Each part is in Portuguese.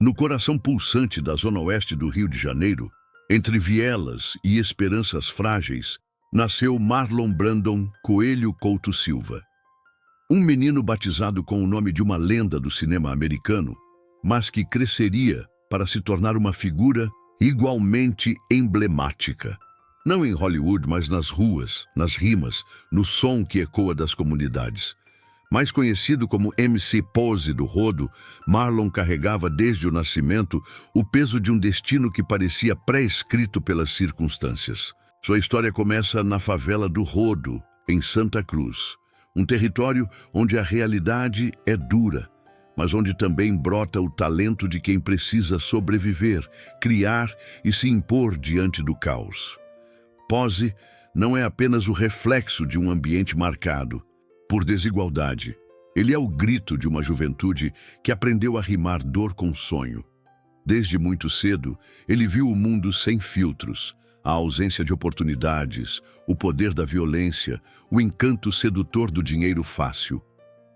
No coração pulsante da zona oeste do Rio de Janeiro, entre vielas e esperanças frágeis, nasceu Marlon Brandon Coelho Couto Silva. Um menino batizado com o nome de uma lenda do cinema americano, mas que cresceria para se tornar uma figura igualmente emblemática. Não em Hollywood, mas nas ruas, nas rimas, no som que ecoa das comunidades. Mais conhecido como MC Pose do Rodo, Marlon carregava desde o nascimento o peso de um destino que parecia pré-escrito pelas circunstâncias. Sua história começa na favela do Rodo, em Santa Cruz, um território onde a realidade é dura, mas onde também brota o talento de quem precisa sobreviver, criar e se impor diante do caos. Pose não é apenas o reflexo de um ambiente marcado por desigualdade. Ele é o grito de uma juventude que aprendeu a rimar dor com sonho. Desde muito cedo, ele viu o mundo sem filtros, a ausência de oportunidades, o poder da violência, o encanto sedutor do dinheiro fácil.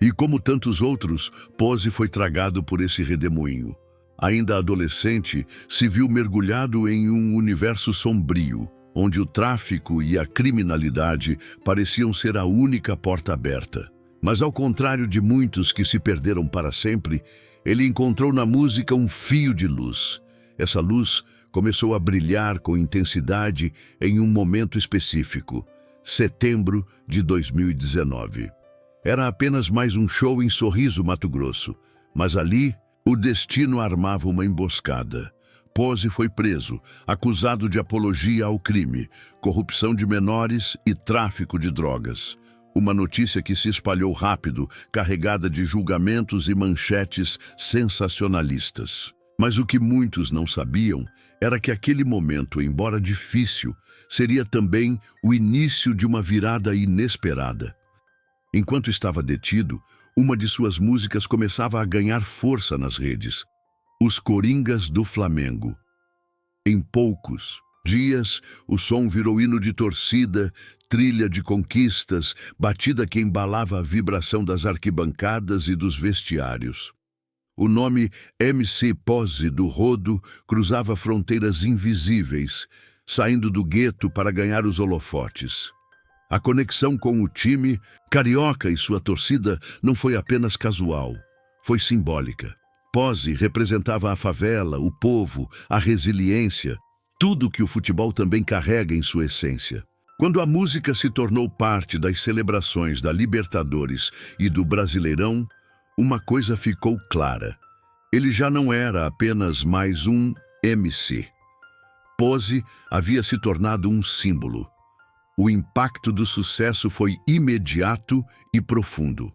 E como tantos outros, Pose foi tragado por esse redemoinho. Ainda adolescente, se viu mergulhado em um universo sombrio, onde o tráfico e a criminalidade pareciam ser a única porta aberta. Mas ao contrário de muitos que se perderam para sempre, ele encontrou na música um fio de luz. Essa luz começou a brilhar com intensidade em um momento específico, setembro de 2019. Era apenas mais um show em Sorriso, Mato Grosso, mas ali o destino armava uma emboscada. Pose foi preso, acusado de apologia ao crime, corrupção de menores e tráfico de drogas. Uma notícia que se espalhou rápido, carregada de julgamentos e manchetes sensacionalistas. Mas o que muitos não sabiam era que aquele momento, embora difícil, seria também o início de uma virada inesperada. Enquanto estava detido, uma de suas músicas começava a ganhar força nas redes. Os Coringas do Flamengo. Em poucos dias, o som virou hino de torcida, trilha de conquistas, batida que embalava a vibração das arquibancadas e dos vestiários. O nome MC Pose do Rodo cruzava fronteiras invisíveis, saindo do gueto para ganhar os holofotes. A conexão com o time, carioca e sua torcida, não foi apenas casual, foi simbólica. Pose representava a favela, o povo, a resiliência, tudo que o futebol também carrega em sua essência. Quando a música se tornou parte das celebrações da Libertadores e do Brasileirão, uma coisa ficou clara. Ele já não era apenas mais um MC. Pose havia se tornado um símbolo. O impacto do sucesso foi imediato e profundo.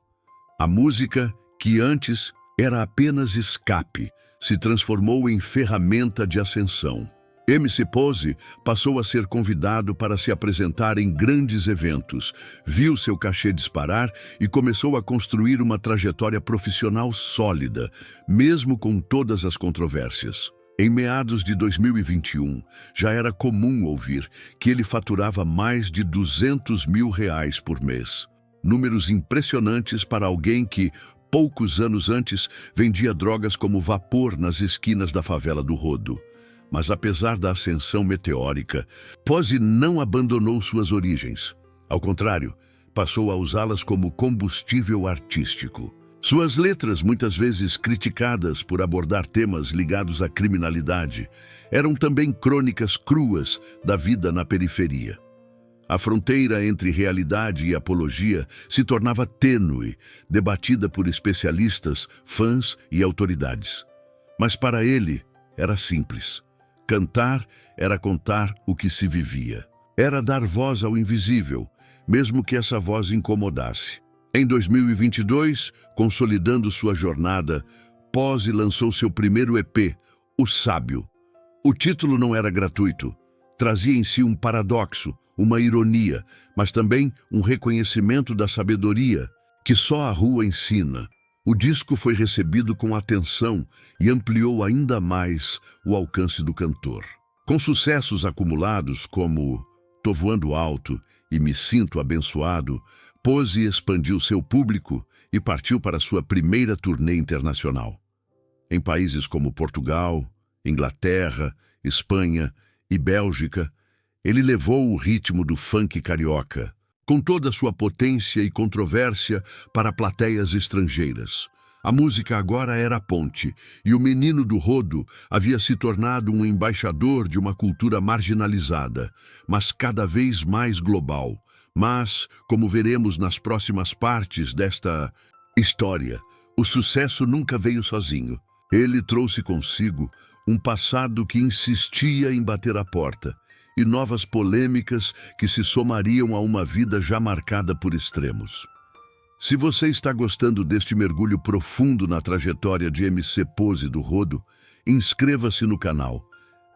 A música, que antes era apenas escape, se transformou em ferramenta de ascensão. MC Pose passou a ser convidado para se apresentar em grandes eventos, viu seu cachê disparar e começou a construir uma trajetória profissional sólida, mesmo com todas as controvérsias. Em meados de 2021, já era comum ouvir que ele faturava mais de R$200 mil por mês. Números impressionantes para alguém que, poucos anos antes, vendia drogas como vapor nas esquinas da favela do Rodo. Mas apesar da ascensão meteórica, Pose não abandonou suas origens. Ao contrário, passou a usá-las como combustível artístico. Suas letras, muitas vezes criticadas por abordar temas ligados à criminalidade, eram também crônicas cruas da vida na periferia. A fronteira entre realidade e apologia se tornava tênue, debatida por especialistas, fãs e autoridades. Mas para ele, era simples. Cantar era contar o que se vivia. Era dar voz ao invisível, mesmo que essa voz incomodasse. Em 2022, consolidando sua jornada, Pose lançou seu primeiro EP, O Sábio. O título não era gratuito. Trazia em si um paradoxo, uma ironia, mas também um reconhecimento da sabedoria que só a rua ensina. O disco foi recebido com atenção e ampliou ainda mais o alcance do cantor. Com sucessos acumulados como Tô Voando Alto e Me Sinto Abençoado, Pose expandiu seu público e partiu para sua primeira turnê internacional. Em países como Portugal, Inglaterra, Espanha e Bélgica, ele levou o ritmo do funk carioca, com toda a sua potência e controvérsia, para plateias estrangeiras. A música agora era a ponte, e o menino do rodo havia se tornado um embaixador de uma cultura marginalizada, mas cada vez mais global. Mas, como veremos nas próximas partes desta história, o sucesso nunca veio sozinho. Ele trouxe consigo um passado que insistia em bater a porta, e novas polêmicas que se somariam a uma vida já marcada por extremos. Se você está gostando deste mergulho profundo na trajetória de MC Pose do Rodo, inscreva-se no canal,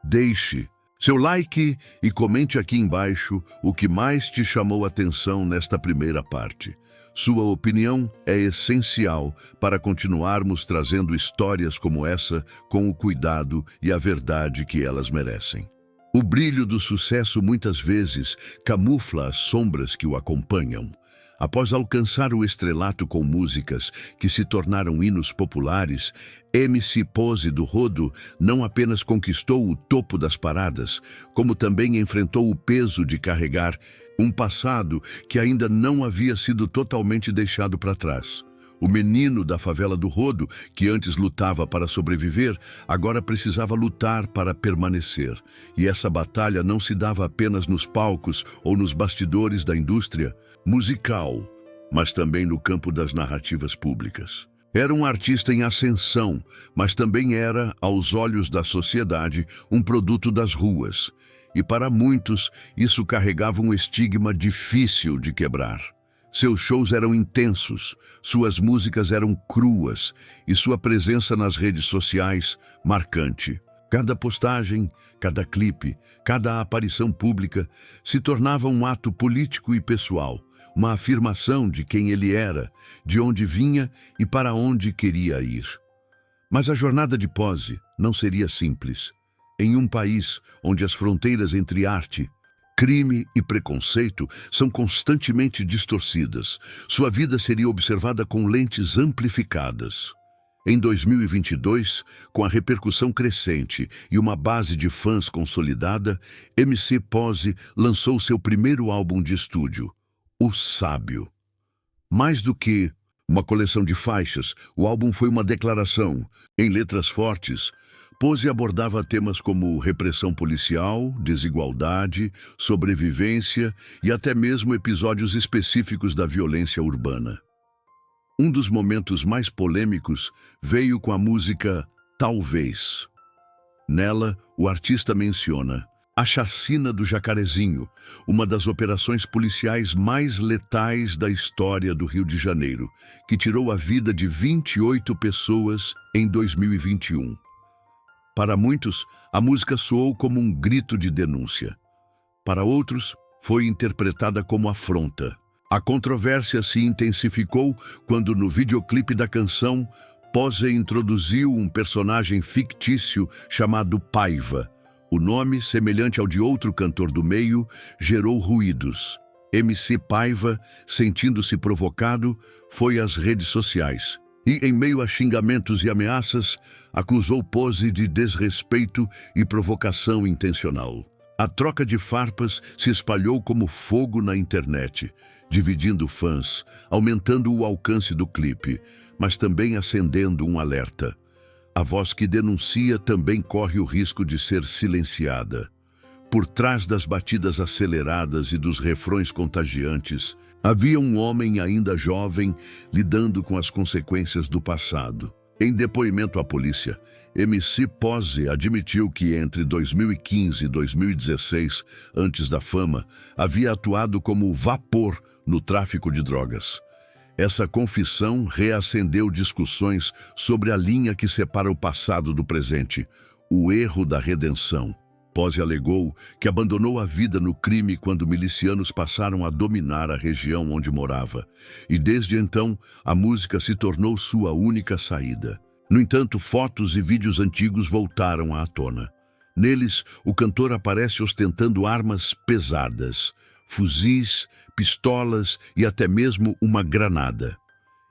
deixe seu like e comente aqui embaixo o que mais te chamou a atenção nesta primeira parte. Sua opinião é essencial para continuarmos trazendo histórias como essa com o cuidado e a verdade que elas merecem. O brilho do sucesso muitas vezes camufla as sombras que o acompanham. Após alcançar o estrelato com músicas que se tornaram hinos populares, MC Pose do Rodo não apenas conquistou o topo das paradas, como também enfrentou o peso de carregar um passado que ainda não havia sido totalmente deixado para trás. O menino da favela do Rodo, que antes lutava para sobreviver, agora precisava lutar para permanecer. E essa batalha não se dava apenas nos palcos ou nos bastidores da indústria musical, mas também no campo das narrativas públicas. Era um artista em ascensão, mas também era, aos olhos da sociedade, um produto das ruas. E para muitos, isso carregava um estigma difícil de quebrar. Seus shows eram intensos, suas músicas eram cruas e sua presença nas redes sociais marcante. Cada postagem, cada clipe, cada aparição pública se tornava um ato político e pessoal, uma afirmação de quem ele era, de onde vinha e para onde queria ir. Mas a jornada de Pose não seria simples. Em um país onde as fronteiras entre arte, crime e preconceito são constantemente distorcidas, sua vida seria observada com lentes amplificadas. Em 2022, com a repercussão crescente e uma base de fãs consolidada, MC Pose lançou seu primeiro álbum de estúdio, O Sábio. Mais do que uma coleção de faixas, o álbum foi uma declaração. Em letras fortes, Pose abordava temas como repressão policial, desigualdade, sobrevivência e até mesmo episódios específicos da violência urbana. Um dos momentos mais polêmicos veio com a música Talvez. Nela, o artista menciona a chacina do Jacarezinho, uma das operações policiais mais letais da história do Rio de Janeiro, que tirou a vida de 28 pessoas em 2021. Para muitos, a música soou como um grito de denúncia. Para outros, foi interpretada como afronta. A controvérsia se intensificou quando, no videoclipe da canção, Pose introduziu um personagem fictício chamado Paiva. O nome, semelhante ao de outro cantor do meio, gerou ruídos. MC Paiva, sentindo-se provocado, foi às redes sociais e, em meio a xingamentos e ameaças, acusou Pose de desrespeito e provocação intencional. A troca de farpas se espalhou como fogo na internet, dividindo fãs, aumentando o alcance do clipe, mas também acendendo um alerta. A voz que denuncia também corre o risco de ser silenciada. Por trás das batidas aceleradas e dos refrões contagiantes, havia um homem ainda jovem lidando com as consequências do passado. Em depoimento à polícia, MC Pose admitiu que entre 2015 e 2016, antes da fama, havia atuado como vapor no tráfico de drogas. Essa confissão reacendeu discussões sobre a linha que separa o passado do presente, o erro da redenção. Pose alegou que abandonou a vida no crime quando milicianos passaram a dominar a região onde morava, e desde então a música se tornou sua única saída. No entanto, fotos e vídeos antigos voltaram à tona. Neles, o cantor aparece ostentando armas pesadas, fuzis, pistolas e até mesmo uma granada.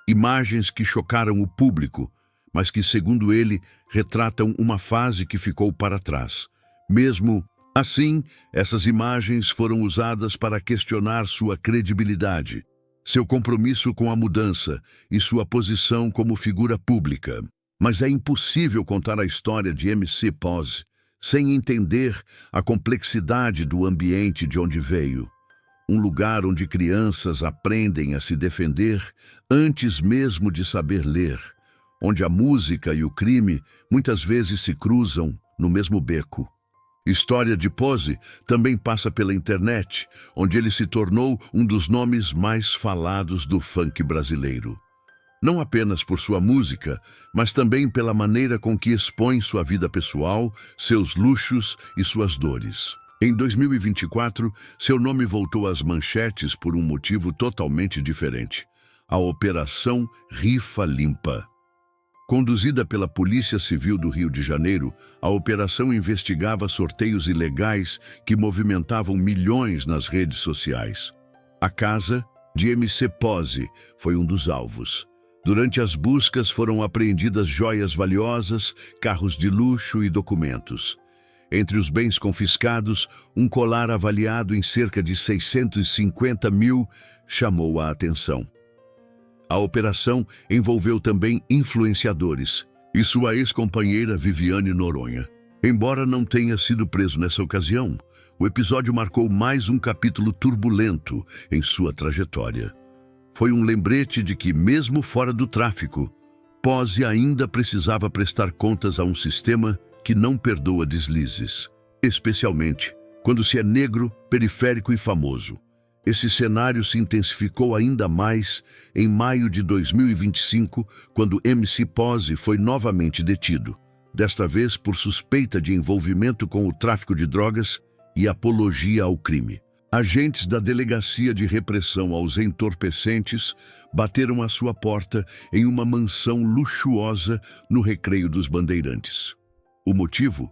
Imagens que chocaram o público, mas que, segundo ele, retratam uma fase que ficou para trás. Mesmo assim, essas imagens foram usadas para questionar sua credibilidade, seu compromisso com a mudança e sua posição como figura pública. Mas é impossível contar a história de MC Pose sem entender a complexidade do ambiente de onde veio. Um lugar onde crianças aprendem a se defender antes mesmo de saber ler, onde a música e o crime muitas vezes se cruzam no mesmo beco. História de Pose também passa pela internet, onde ele se tornou um dos nomes mais falados do funk brasileiro. Não apenas por sua música, mas também pela maneira com que expõe sua vida pessoal, seus luxos e suas dores. Em 2024, seu nome voltou às manchetes por um motivo totalmente diferente: a Operação Rifa Limpa. Conduzida pela Polícia Civil do Rio de Janeiro, a operação investigava sorteios ilegais que movimentavam milhões nas redes sociais. A casa de MC Pose foi um dos alvos. Durante as buscas foram apreendidas joias valiosas, carros de luxo e documentos. Entre os bens confiscados, um colar avaliado em cerca de 650 mil chamou a atenção. A operação envolveu também influenciadores e sua ex-companheira Viviane Noronha. Embora não tenha sido preso nessa ocasião, o episódio marcou mais um capítulo turbulento em sua trajetória. Foi um lembrete de que, mesmo fora do tráfico, Pose ainda precisava prestar contas a um sistema que não perdoa deslizes, especialmente quando se é negro, periférico e famoso. Esse cenário se intensificou ainda mais em maio de 2025, quando MC Pose foi novamente detido, desta vez por suspeita de envolvimento com o tráfico de drogas e apologia ao crime. Agentes da Delegacia de Repressão aos Entorpecentes bateram à sua porta em uma mansão luxuosa no Recreio dos Bandeirantes. O motivo?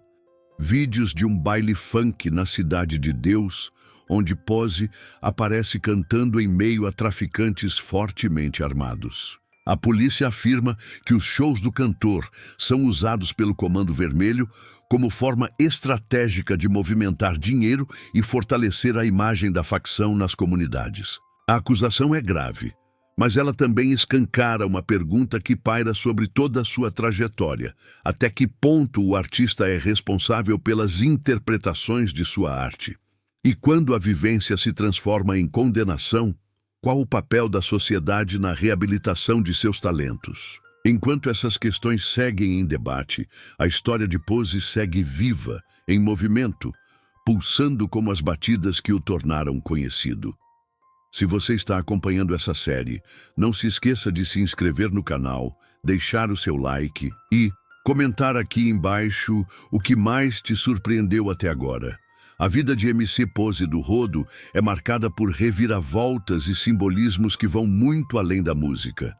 Vídeos de um baile funk na Cidade de Deus, onde Pose aparece cantando em meio a traficantes fortemente armados. A polícia afirma que os shows do cantor são usados pelo Comando Vermelho como forma estratégica de movimentar dinheiro e fortalecer a imagem da facção nas comunidades. A acusação é grave, mas ela também escancara uma pergunta que paira sobre toda a sua trajetória: até que ponto o artista é responsável pelas interpretações de sua arte? E quando a vivência se transforma em condenação, qual o papel da sociedade na reabilitação de seus talentos? Enquanto essas questões seguem em debate, a história de Pose segue viva, em movimento, pulsando como as batidas que o tornaram conhecido. Se você está acompanhando essa série, não se esqueça de se inscrever no canal, deixar o seu like e comentar aqui embaixo o que mais te surpreendeu até agora. A vida de MC Pose do Rodo é marcada por reviravoltas e simbolismos que vão muito além da música.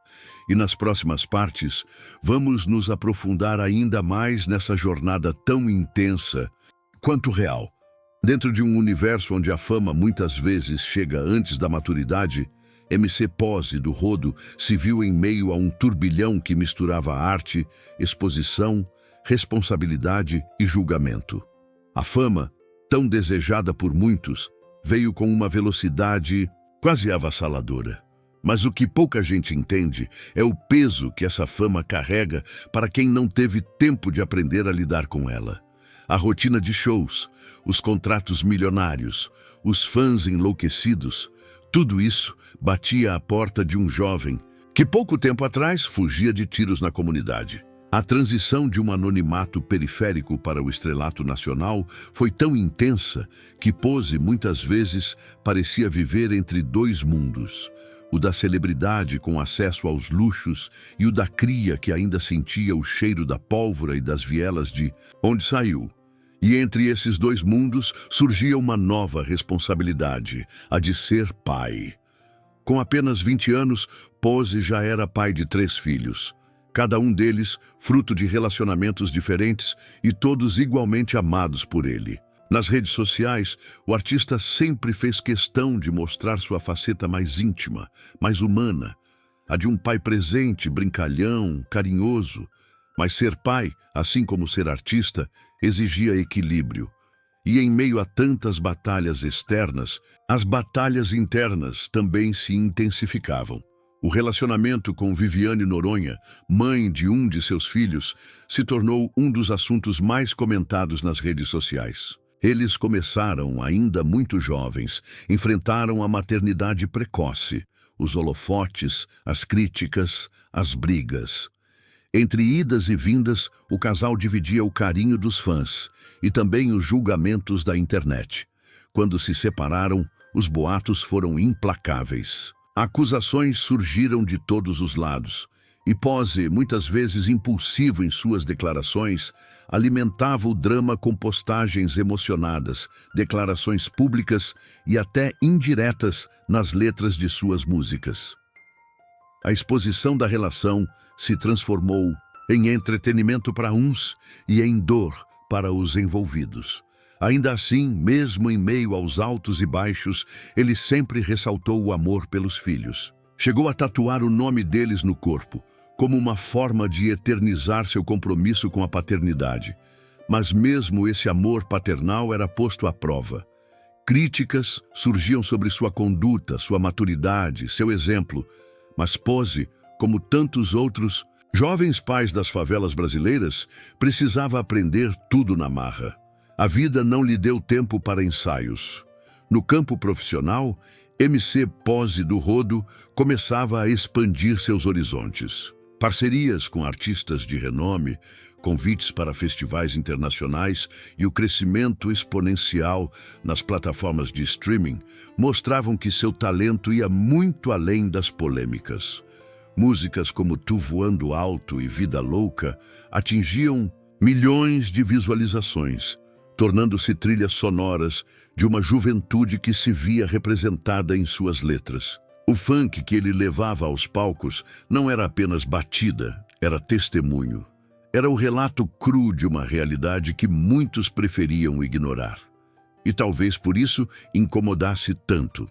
E nas próximas partes, vamos nos aprofundar ainda mais nessa jornada tão intensa quanto real. Dentro de um universo onde a fama muitas vezes chega antes da maturidade, MC Pose do Rodo se viu em meio a um turbilhão que misturava arte, exposição, responsabilidade e julgamento. A fama, tão desejada por muitos, veio com uma velocidade quase avassaladora. Mas o que pouca gente entende é o peso que essa fama carrega para quem não teve tempo de aprender a lidar com ela. A rotina de shows, os contratos milionários, os fãs enlouquecidos, tudo isso batia à porta de um jovem que pouco tempo atrás fugia de tiros na comunidade. A transição de um anonimato periférico para o estrelato nacional foi tão intensa que Pose muitas vezes parecia viver entre dois mundos: o da celebridade com acesso aos luxos e o da cria que ainda sentia o cheiro da pólvora e das vielas de onde saiu. E entre esses dois mundos surgia uma nova responsabilidade, a de ser pai. Com apenas 20 anos, Pose já era pai de 3 filhos. Cada um deles fruto de relacionamentos diferentes e todos igualmente amados por ele. Nas redes sociais, o artista sempre fez questão de mostrar sua faceta mais íntima, mais humana, a de um pai presente, brincalhão, carinhoso, Mas ser pai, assim como ser artista, exigia equilíbrio. E em meio a tantas batalhas externas, as batalhas internas também se intensificavam. O relacionamento com Viviane Noronha, mãe de um de seus filhos, se tornou um dos assuntos mais comentados nas redes sociais. Eles começaram ainda muito jovens, enfrentaram a maternidade precoce, os holofotes, as críticas, as brigas. Entre idas e vindas, o casal dividia o carinho dos fãs e também os julgamentos da internet. Quando se separaram, os boatos foram implacáveis. Acusações surgiram de todos os lados. E Pose, muitas vezes impulsivo em suas declarações, alimentava o drama com postagens emocionadas, declarações públicas e até indiretas nas letras de suas músicas. A exposição da relação se transformou em entretenimento para uns e em dor para os envolvidos. Ainda assim, mesmo em meio aos altos e baixos, ele sempre ressaltou o amor pelos filhos. Chegou a tatuar o nome deles no corpo, como uma forma de eternizar seu compromisso com a paternidade. Mas mesmo esse amor paternal era posto à prova. Críticas surgiam sobre sua conduta, sua maturidade, seu exemplo. Mas Pose, como tantos outros jovens pais das favelas brasileiras, precisava aprender tudo na marra. A vida não lhe deu tempo para ensaios. No campo profissional, MC Pose do Rodo começava a expandir seus horizontes. Parcerias com artistas de renome, convites para festivais internacionais e o crescimento exponencial nas plataformas de streaming mostravam que seu talento ia muito além das polêmicas. Músicas como Tu Voando Alto e Vida Louca atingiam milhões de visualizações, tornando-se trilhas sonoras de uma juventude que se via representada em suas letras. O funk que ele levava aos palcos não era apenas batida, era testemunho. Era o relato cru de uma realidade que muitos preferiam ignorar. E talvez por isso incomodasse tanto.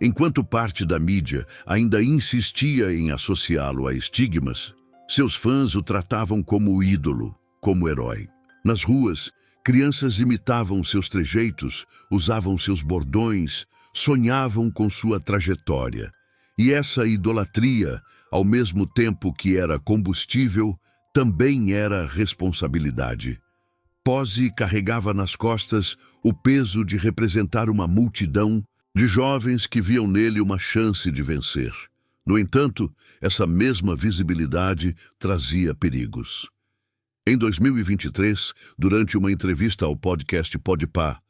Enquanto parte da mídia ainda insistia em associá-lo a estigmas, seus fãs o tratavam como ídolo, como herói. Nas ruas, crianças imitavam seus trejeitos, usavam seus bordões, sonhavam com sua trajetória. E essa idolatria, ao mesmo tempo que era combustível, também era responsabilidade. Pose carregava nas costas o peso de representar uma multidão de jovens que viam nele uma chance de vencer. No entanto, essa mesma visibilidade trazia perigos. Em 2023, durante uma entrevista ao podcast Podpah,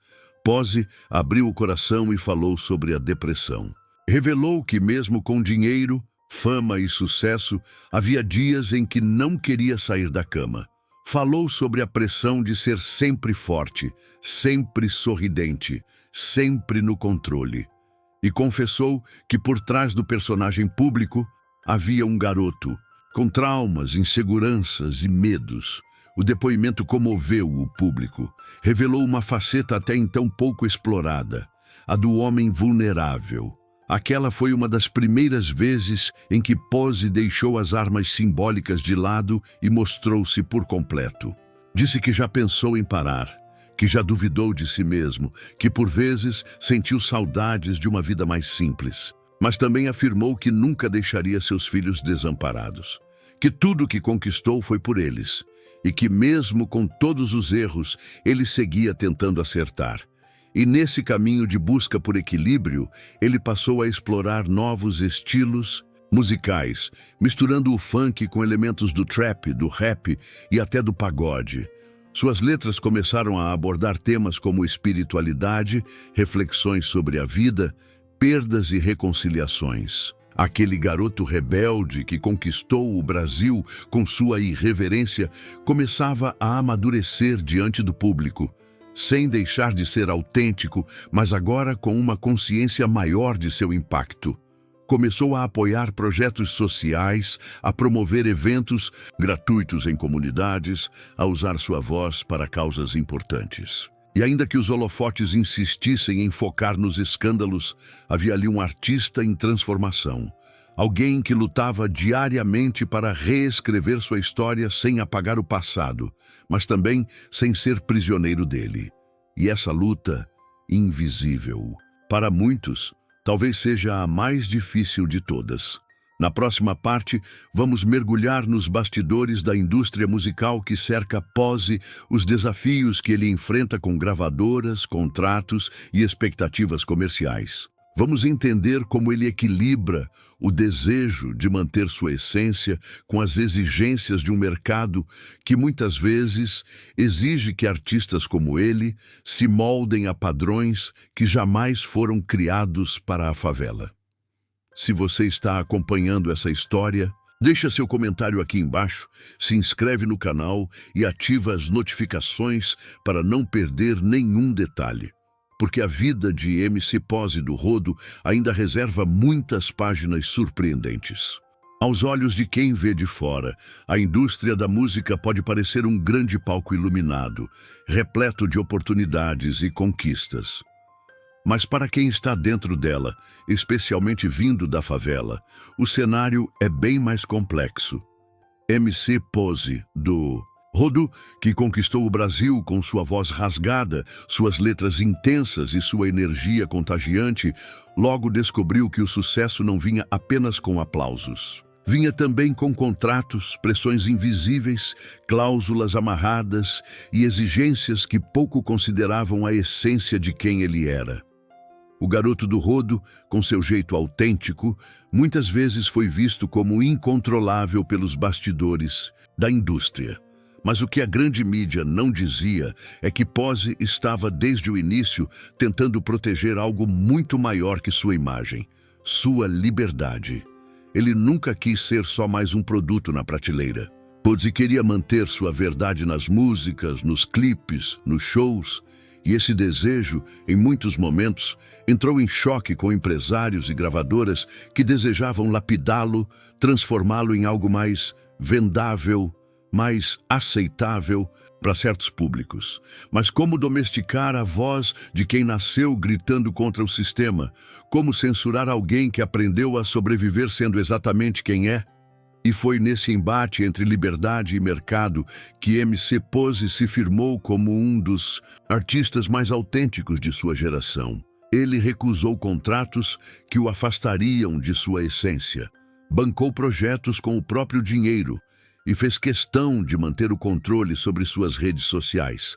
Pose abriu o coração e falou sobre a depressão. Revelou que mesmo com dinheiro, fama e sucesso, havia dias em que não queria sair da cama. Falou sobre a pressão de ser sempre forte, sempre sorridente, sempre no controle. E confessou que por trás do personagem público havia um garoto, com traumas, inseguranças e medos. O depoimento comoveu o público, revelou uma faceta até então pouco explorada, a do homem vulnerável. Aquela foi uma das primeiras vezes em que Pose deixou as armas simbólicas de lado e mostrou-se por completo. Disse que já pensou em parar, que já duvidou de si mesmo, que por vezes sentiu saudades de uma vida mais simples. Mas também afirmou que nunca deixaria seus filhos desamparados, que tudo o que conquistou foi por eles, e que mesmo com todos os erros, ele seguia tentando acertar. E nesse caminho de busca por equilíbrio, ele passou a explorar novos estilos musicais, misturando o funk com elementos do trap, do rap e até do pagode. Suas letras começaram a abordar temas como espiritualidade, reflexões sobre a vida, perdas e reconciliações. Aquele garoto rebelde que conquistou o Brasil com sua irreverência começava a amadurecer diante do público, sem deixar de ser autêntico, mas agora com uma consciência maior de seu impacto. Começou a apoiar projetos sociais, a promover eventos gratuitos em comunidades, a usar sua voz para causas importantes. E ainda que os holofotes insistissem em focar nos escândalos, havia ali um artista em transformação. Alguém que lutava diariamente para reescrever sua história sem apagar o passado, mas também sem ser prisioneiro dele. E essa luta, invisível, para muitos, talvez seja a mais difícil de todas. Na próxima parte, vamos mergulhar nos bastidores da indústria musical que cerca Pose, os desafios que ele enfrenta com gravadoras, contratos e expectativas comerciais. Vamos entender como ele equilibra o desejo de manter sua essência com as exigências de um mercado que muitas vezes exige que artistas como ele se moldem a padrões que jamais foram criados para a favela. Se você está acompanhando essa história, deixa seu comentário aqui embaixo, se inscreve no canal e ativa as notificações para não perder nenhum detalhe. Porque a vida de MC Pose do Rodo ainda reserva muitas páginas surpreendentes. Aos olhos de quem vê de fora, a indústria da música pode parecer um grande palco iluminado, repleto de oportunidades e conquistas. Mas para quem está dentro dela, especialmente vindo da favela, o cenário é bem mais complexo. MC Pose do Rodo, que conquistou o Brasil com sua voz rasgada, suas letras intensas e sua energia contagiante, logo descobriu que o sucesso não vinha apenas com aplausos. Vinha também com contratos, pressões invisíveis, cláusulas amarradas e exigências que pouco consideravam a essência de quem ele era. O garoto do Rodo, com seu jeito autêntico, muitas vezes foi visto como incontrolável pelos bastidores da indústria. Mas o que a grande mídia não dizia é que Pose estava desde o início tentando proteger algo muito maior que sua imagem, sua liberdade. Ele nunca quis ser só mais um produto na prateleira. Pose queria manter sua verdade nas músicas, nos clipes, nos shows, e esse desejo, em muitos momentos, entrou em choque com empresários e gravadoras que desejavam lapidá-lo, transformá-lo em algo mais vendável, mais aceitável para certos públicos. Mas como domesticar a voz de quem nasceu gritando contra o sistema? Como censurar alguém que aprendeu a sobreviver sendo exatamente quem é? E foi nesse embate entre liberdade e mercado que MC Pose se firmou como um dos artistas mais autênticos de sua geração. Ele recusou contratos que o afastariam de sua essência, bancou projetos com o próprio dinheiro, e fez questão de manter o controle sobre suas redes sociais,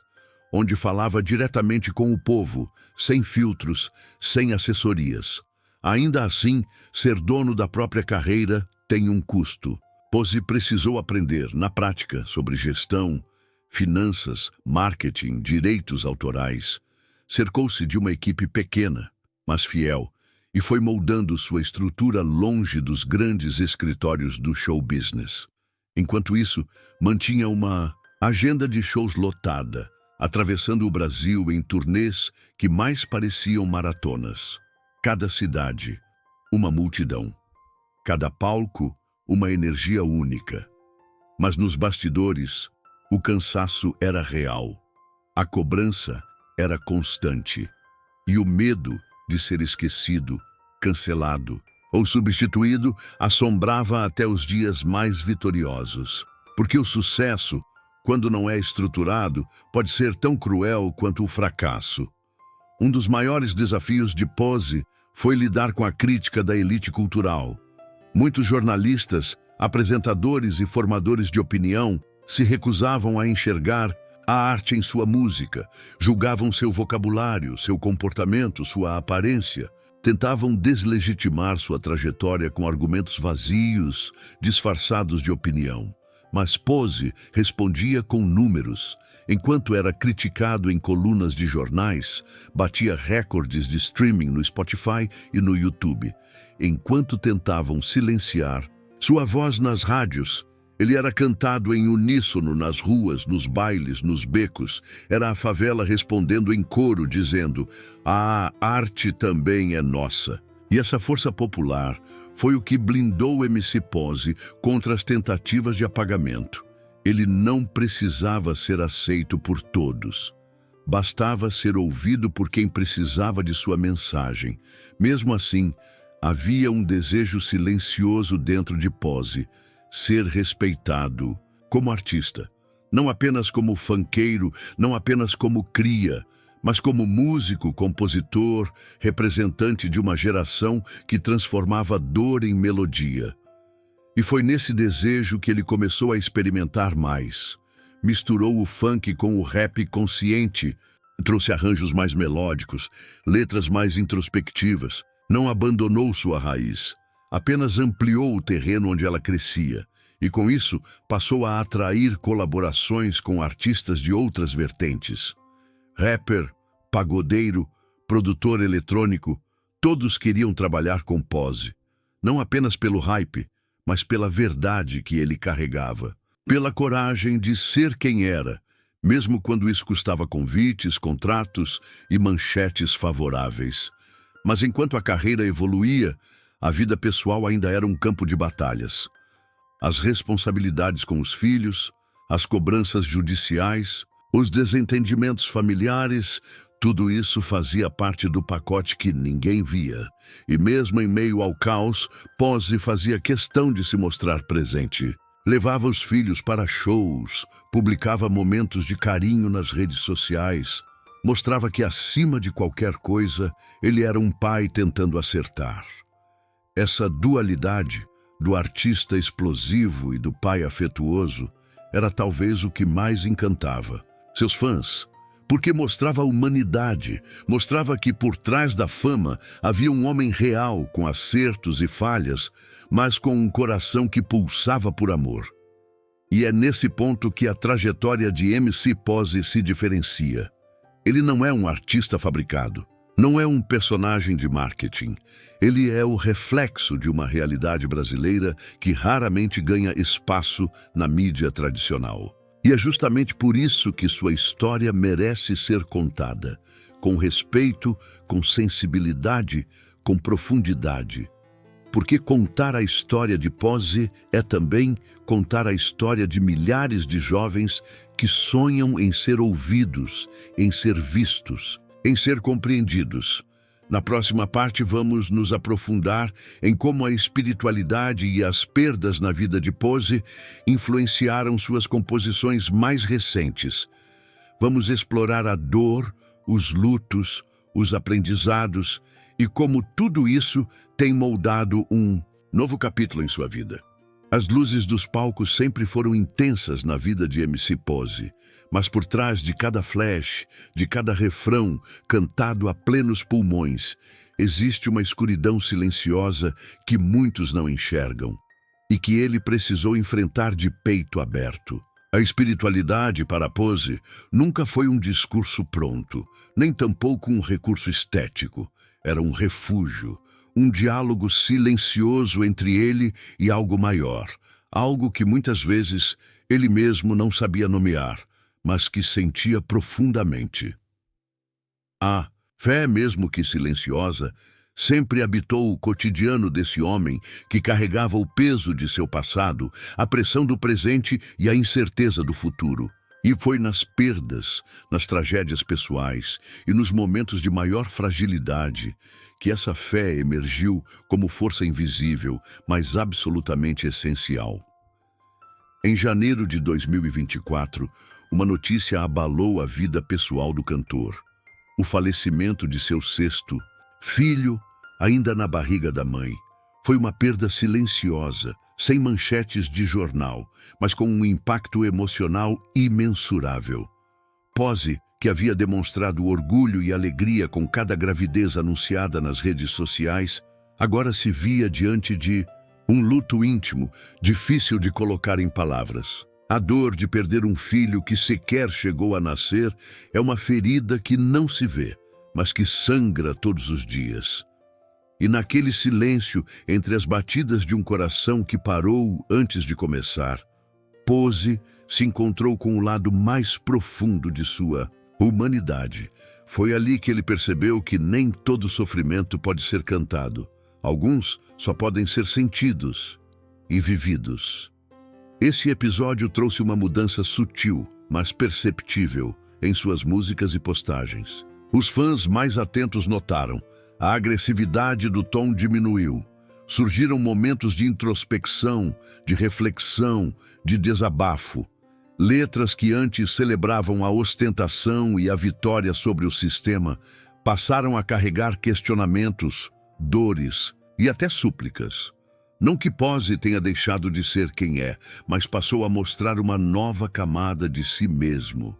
onde falava diretamente com o povo, sem filtros, sem assessorias. Ainda assim, ser dono da própria carreira tem um custo. Pose precisou aprender, na prática, sobre gestão, finanças, marketing, direitos autorais. Cercou-se de uma equipe pequena, mas fiel, e foi moldando sua estrutura longe dos grandes escritórios do show business. Enquanto isso, mantinha uma agenda de shows lotada, atravessando o Brasil em turnês que mais pareciam maratonas. Cada cidade, uma multidão. Cada palco, uma energia única. Mas nos bastidores, o cansaço era real. A cobrança era constante. E o medo de ser esquecido, cancelado ou substituído assombrava até os dias mais vitoriosos. Porque o sucesso, quando não é estruturado, pode ser tão cruel quanto o fracasso. Um dos maiores desafios de Pose foi lidar com a crítica da elite cultural. Muitos jornalistas, apresentadores e formadores de opinião se recusavam a enxergar a arte em sua música, julgavam seu vocabulário, seu comportamento, sua aparência. Tentavam deslegitimar sua trajetória com argumentos vazios, disfarçados de opinião. Mas Pose respondia com números. Enquanto era criticado em colunas de jornais, batia recordes de streaming no Spotify e no YouTube. Enquanto tentavam silenciar sua voz nas rádios, ele era cantado em uníssono nas ruas, nos bailes, nos becos. Era a favela respondendo em coro, dizendo: "A arte também é nossa." E essa força popular foi o que blindou MC Pose contra as tentativas de apagamento. Ele não precisava ser aceito por todos. Bastava ser ouvido por quem precisava de sua mensagem. Mesmo assim, Havia um desejo silencioso dentro de Pose, ser respeitado como artista. Não apenas como funkeiro, não apenas como cria, mas como músico, compositor, representante de uma geração que transformava dor em melodia. E foi nesse desejo que ele começou a experimentar mais. Misturou o funk com o rap consciente, trouxe arranjos mais melódicos, letras mais introspectivas. Não abandonou sua raiz, apenas ampliou o terreno onde ela crescia. E com isso, passou a atrair colaborações com artistas de outras vertentes. Rapper, pagodeiro, produtor eletrônico, todos queriam trabalhar com Pose. Não apenas pelo hype, mas pela verdade que ele carregava. Pela coragem de ser quem era, mesmo quando isso custava convites, contratos e manchetes favoráveis. Mas enquanto a carreira evoluía, a vida pessoal ainda era um campo de batalhas. As responsabilidades com os filhos, as cobranças judiciais, os desentendimentos familiares, tudo isso fazia parte do pacote que ninguém via. E mesmo em meio ao caos, Pose fazia questão de se mostrar presente. Levava os filhos para shows, publicava momentos de carinho nas redes sociais, mostrava que, acima de qualquer coisa, ele era um pai tentando acertar. Essa dualidade do artista explosivo e do pai afetuoso era talvez o que mais encantava seus fãs, porque mostrava a humanidade, mostrava que por trás da fama havia um homem real com acertos e falhas, mas com um coração que pulsava por amor. E é nesse ponto que a trajetória de MC Pose se diferencia. Ele não é um artista fabricado, não é um personagem de marketing. Ele é o reflexo de uma realidade brasileira que raramente ganha espaço na mídia tradicional. E é justamente por isso que sua história merece ser contada, com respeito, com sensibilidade, com profundidade. Porque contar a história de Pose é também contar a história de milhares de jovens que sonham em ser ouvidos, em ser vistos, em ser compreendidos. Na próxima parte vamos nos aprofundar em como a espiritualidade e as perdas na vida de Pose influenciaram suas composições mais recentes. Vamos explorar a dor, os lutos, os aprendizados e como tudo isso tem moldado um novo capítulo em sua vida. As luzes dos palcos sempre foram intensas na vida de MC Pose, mas por trás de cada flash, de cada refrão cantado a plenos pulmões, existe uma escuridão silenciosa que muitos não enxergam e que ele precisou enfrentar de peito aberto. A espiritualidade para Pose nunca foi um discurso pronto, nem tampouco um recurso estético. Era um refúgio, um diálogo silencioso entre ele e algo maior, algo que muitas vezes ele mesmo não sabia nomear, mas que sentia profundamente. A fé, mesmo que silenciosa, sempre habitou o cotidiano desse homem que carregava o peso de seu passado, a pressão do presente e a incerteza do futuro. E foi nas perdas, nas tragédias pessoais e nos momentos de maior fragilidade que essa fé emergiu como força invisível, mas absolutamente essencial. Em janeiro de 2024, uma notícia abalou a vida pessoal do cantor. O falecimento de seu sexto filho, ainda na barriga da mãe. Foi uma perda silenciosa, sem manchetes de jornal, mas com um impacto emocional imensurável. Pose, que havia demonstrado orgulho e alegria com cada gravidez anunciada nas redes sociais, agora se via diante de um luto íntimo, difícil de colocar em palavras. A dor de perder um filho que sequer chegou a nascer é uma ferida que não se vê, mas que sangra todos os dias. E naquele silêncio, entre as batidas de um coração que parou antes de começar, Pose se encontrou com o lado mais profundo de sua humanidade. Foi ali que ele percebeu que nem todo sofrimento pode ser cantado. Alguns só podem ser sentidos e vividos. Esse episódio trouxe uma mudança sutil, mas perceptível, em suas músicas e postagens. Os fãs mais atentos notaram: A agressividade do tom diminuiu. Surgiram momentos de introspecção, de reflexão, de desabafo. Letras que antes celebravam a ostentação e a vitória sobre o sistema passaram a carregar questionamentos, dores e até súplicas. Não que Pozzi tenha deixado de ser quem é, mas passou a mostrar uma nova camada de si mesmo.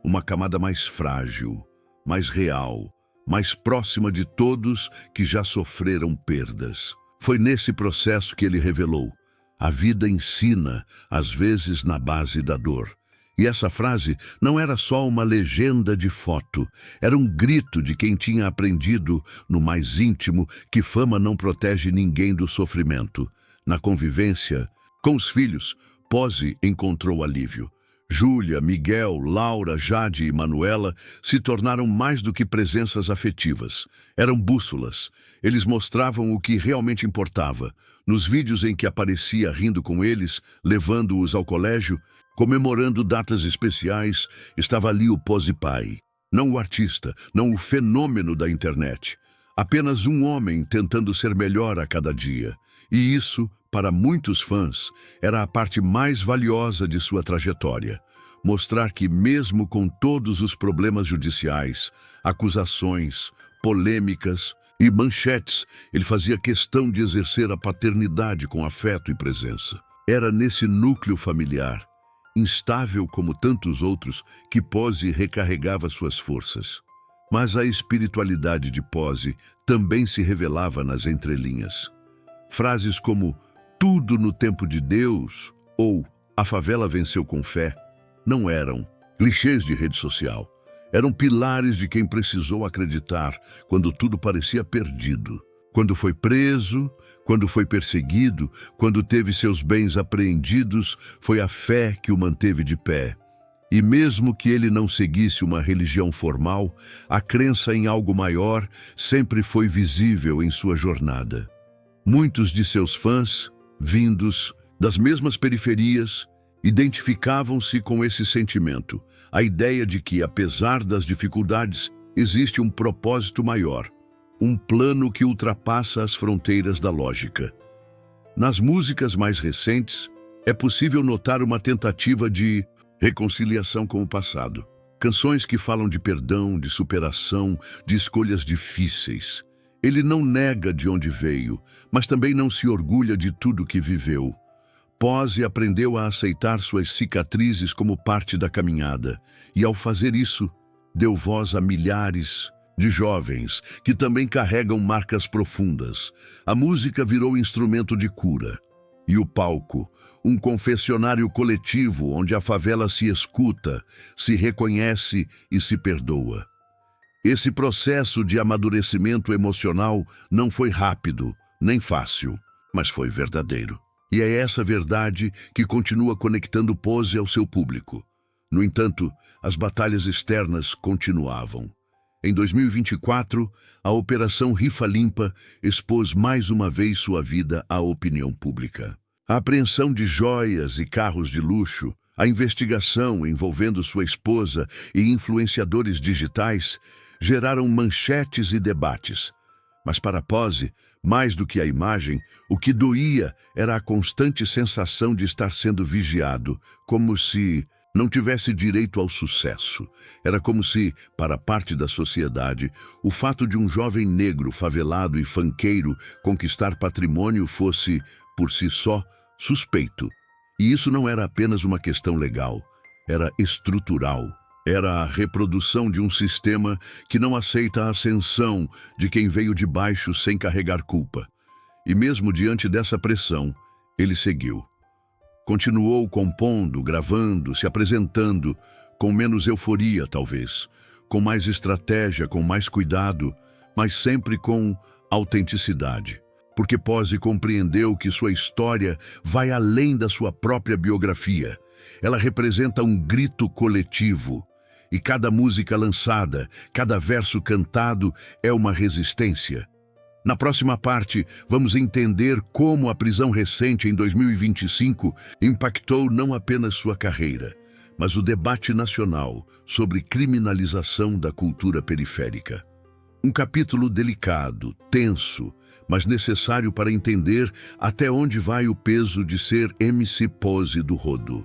Uma camada mais frágil, mais real, mais próxima de todos que já sofreram perdas. Foi nesse processo que ele revelou: a vida ensina, às vezes na base da dor. E essa frase não era só uma legenda de foto, era um grito de quem tinha aprendido, no mais íntimo, que fama não protege ninguém do sofrimento. Na convivência com os filhos, Pozzi encontrou alívio. Júlia, Miguel, Laura, Jade e Manuela se tornaram mais do que presenças afetivas. Eram bússolas. Eles mostravam o que realmente importava. Nos vídeos em que aparecia rindo com eles, levando-os ao colégio, comemorando datas especiais, estava ali o Pozzi pai. Não o artista, não o fenômeno da internet. Apenas um homem tentando ser melhor a cada dia. E isso, para muitos fãs, era a parte mais valiosa de sua trajetória. Mostrar que, mesmo com todos os problemas judiciais, acusações, polêmicas e manchetes, ele fazia questão de exercer a paternidade com afeto e presença. Era nesse núcleo familiar, instável como tantos outros, que Pozzi recarregava suas forças. Mas a espiritualidade de Pozzi também se revelava nas entrelinhas. Frases como "tudo no tempo de Deus" ou "a favela venceu com fé" não eram clichês de rede social. Eram pilares de quem precisou acreditar quando tudo parecia perdido. Quando foi preso, quando foi perseguido, quando teve seus bens apreendidos, foi a fé que o manteve de pé. E mesmo que ele não seguisse uma religião formal, a crença em algo maior sempre foi visível em sua jornada. Muitos de seus fãs, vindos das mesmas periferias, identificavam-se com esse sentimento, a ideia de que, apesar das dificuldades, existe um propósito maior, um plano que ultrapassa as fronteiras da lógica. Nas músicas mais recentes, é possível notar uma tentativa de reconciliação com o passado. Canções que falam de perdão, de superação, de escolhas difíceis. Ele não nega de onde veio, mas também não se orgulha de tudo que viveu. Pozzi aprendeu a aceitar suas cicatrizes como parte da caminhada, e ao fazer isso, deu voz a milhares de jovens que também carregam marcas profundas. A música virou instrumento de cura. E o palco, um confessionário coletivo onde a favela se escuta, se reconhece e se perdoa. Esse processo de amadurecimento emocional não foi rápido, nem fácil, mas foi verdadeiro. E é essa verdade que continua conectando Pozzi ao seu público. No entanto, as batalhas externas continuavam. Em 2024, a Operação Rifa Limpa expôs mais uma vez sua vida à opinião pública. A apreensão de joias e carros de luxo, a investigação envolvendo sua esposa e influenciadores digitais geraram manchetes e debates. Mas para Pozzi, mais do que a imagem, o que doía era a constante sensação de estar sendo vigiado, como se não tivesse direito ao sucesso. Era como se, para parte da sociedade, o fato de um jovem negro favelado e funkeiro conquistar patrimônio fosse, por si só, suspeito. E isso não era apenas uma questão legal, era estrutural. Era a reprodução de um sistema que não aceita a ascensão de quem veio de baixo sem carregar culpa. E mesmo diante dessa pressão, ele seguiu. Continuou compondo, gravando, se apresentando, com menos euforia, talvez, com mais estratégia, com mais cuidado, mas sempre com autenticidade. Porque Pozzi compreendeu que sua história vai além da sua própria biografia. Ela representa um grito coletivo. E cada música lançada, cada verso cantado é uma resistência. Na próxima parte, vamos entender como a prisão recente em 2025 impactou não apenas sua carreira, mas o debate nacional sobre criminalização da cultura periférica. Um capítulo delicado, tenso, mas necessário para entender até onde vai o peso de ser MC Pose do Rodo.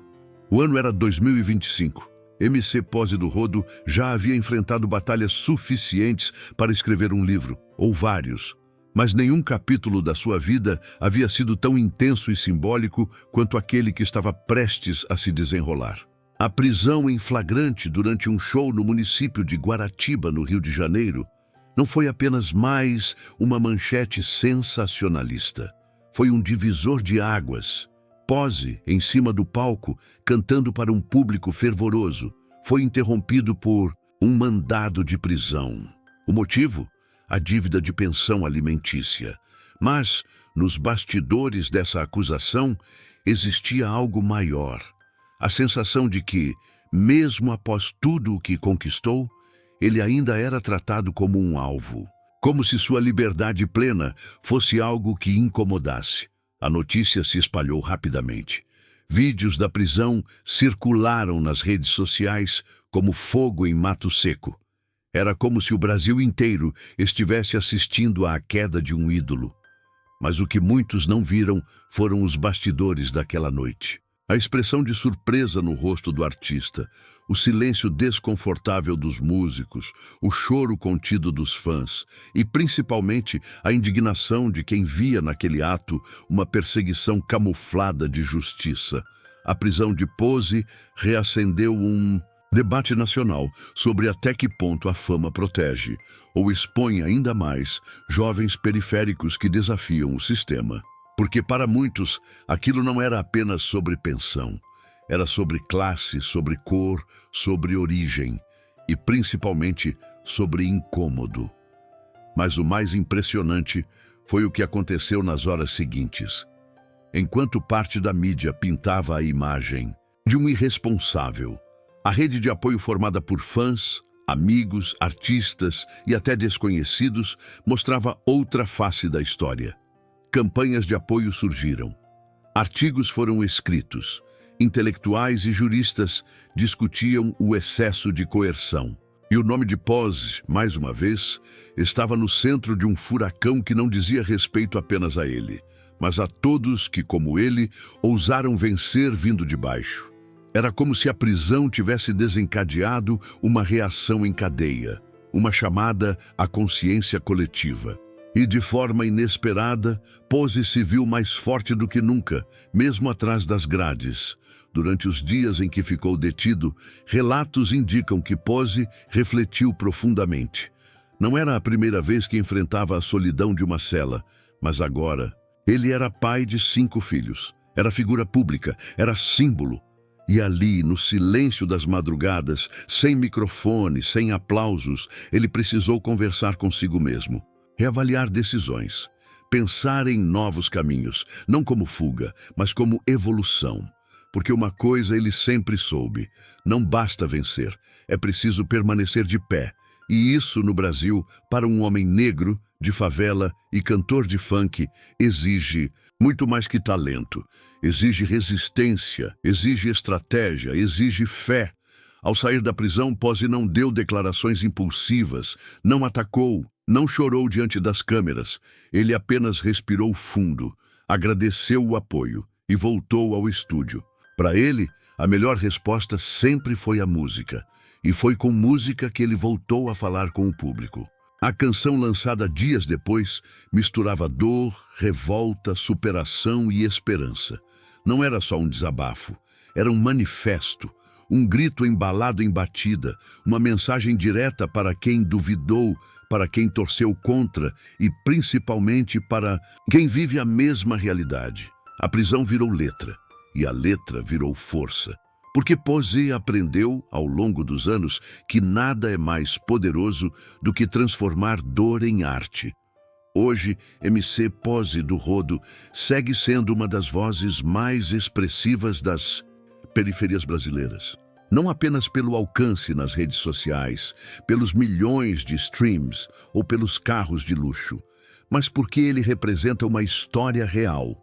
O ano era 2025. MC Pose do Rodo já havia enfrentado batalhas suficientes para escrever um livro, ou vários, mas nenhum capítulo da sua vida havia sido tão intenso e simbólico quanto aquele que estava prestes a se desenrolar. A prisão em flagrante durante um show no município de Guaratiba, no Rio de Janeiro, não foi apenas mais uma manchete sensacionalista. Foi um divisor de águas. Pose, em cima do palco, cantando para um público fervoroso, foi interrompido por um mandado de prisão. O motivo? A dívida de pensão alimentícia. Mas, nos bastidores dessa acusação, existia algo maior. A sensação de que, mesmo após tudo o que conquistou, ele ainda era tratado como um alvo. Como se sua liberdade plena fosse algo que incomodasse. A notícia se espalhou rapidamente. Vídeos da prisão circularam nas redes sociais como fogo em mato seco. Era como se o Brasil inteiro estivesse assistindo à queda de um ídolo. Mas o que muitos não viram foram os bastidores daquela noite. A expressão de surpresa no rosto do artista, o silêncio desconfortável dos músicos, o choro contido dos fãs e, principalmente, a indignação de quem via naquele ato uma perseguição camuflada de justiça. A prisão de Pose reacendeu um debate nacional sobre até que ponto a fama protege ou expõe ainda mais jovens periféricos que desafiam o sistema. Porque para muitos, aquilo não era apenas sobre pensão. Era sobre classe, sobre cor, sobre origem e, principalmente, sobre incômodo. Mas o mais impressionante foi o que aconteceu nas horas seguintes. Enquanto parte da mídia pintava a imagem de um irresponsável, a rede de apoio formada por fãs, amigos, artistas e até desconhecidos mostrava outra face da história. Campanhas de apoio surgiram. Artigos foram escritos. Intelectuais e juristas discutiam o excesso de coerção. E o nome de Pose, mais uma vez, estava no centro de um furacão que não dizia respeito apenas a ele, mas a todos que, como ele, ousaram vencer vindo de baixo. Era como se a prisão tivesse desencadeado uma reação em cadeia, uma chamada à consciência coletiva. E, de forma inesperada, Pose se viu mais forte do que nunca, mesmo atrás das grades. Durante os dias em que ficou detido, relatos indicam que Pose refletiu profundamente. Não era a primeira vez que enfrentava a solidão de uma cela, mas agora ele era pai de 5 filhos. Era figura pública, era símbolo. E ali, no silêncio das madrugadas, sem microfone, sem aplausos, ele precisou conversar consigo mesmo. Reavaliar decisões, pensar em novos caminhos, não como fuga, mas como evolução. Porque uma coisa ele sempre soube, não basta vencer, é preciso permanecer de pé. E isso, no Brasil, para um homem negro, de favela e cantor de funk, exige muito mais que talento. Exige resistência, exige estratégia, exige fé. Ao sair da prisão, Pose não deu declarações impulsivas, não atacou, não chorou diante das câmeras. Ele apenas respirou fundo, agradeceu o apoio e voltou ao estúdio. Para ele, a melhor resposta sempre foi a música. E foi com música que ele voltou a falar com o público. A canção lançada dias depois misturava dor, revolta, superação e esperança. Não era só um desabafo, era um manifesto. Um grito embalado em batida, uma mensagem direta para quem duvidou, para quem torceu contra e principalmente para quem vive a mesma realidade. A prisão virou letra e a letra virou força. Porque Pose aprendeu, ao longo dos anos, que nada é mais poderoso do que transformar dor em arte. Hoje, MC Pose do Rodo segue sendo uma das vozes mais expressivas das periferias brasileiras. Não apenas pelo alcance nas redes sociais, pelos milhões de streams ou pelos carros de luxo, mas porque ele representa uma história real.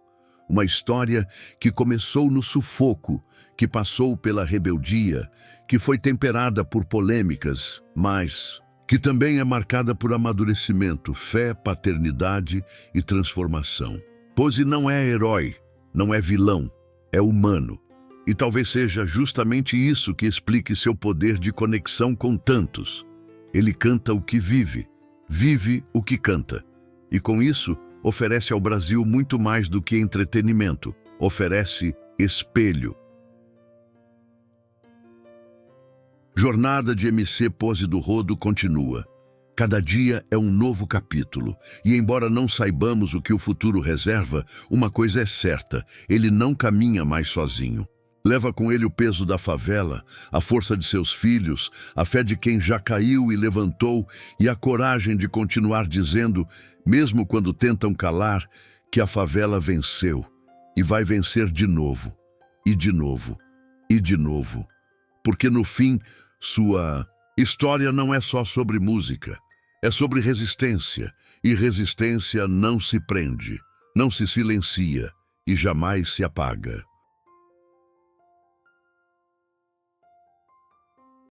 Uma história que começou no sufoco, que passou pela rebeldia, que foi temperada por polêmicas, mas que também é marcada por amadurecimento, fé, paternidade e transformação. Pose não é herói, não é vilão, é humano. E talvez seja justamente isso que explique seu poder de conexão com tantos. Ele canta o que vive, vive o que canta. E com isso, oferece ao Brasil muito mais do que entretenimento, oferece espelho. Jornada de MC Pose do Rodo continua. Cada dia é um novo capítulo, e embora não saibamos o que o futuro reserva, uma coisa é certa, ele não caminha mais sozinho. Leva com ele o peso da favela, a força de seus filhos, a fé de quem já caiu e levantou, e a coragem de continuar dizendo, mesmo quando tentam calar, que a favela venceu, e vai vencer de novo, e de novo, e de novo. Porque no fim, sua história não é só sobre música, é sobre resistência, e resistência não se prende, não se silencia e jamais se apaga.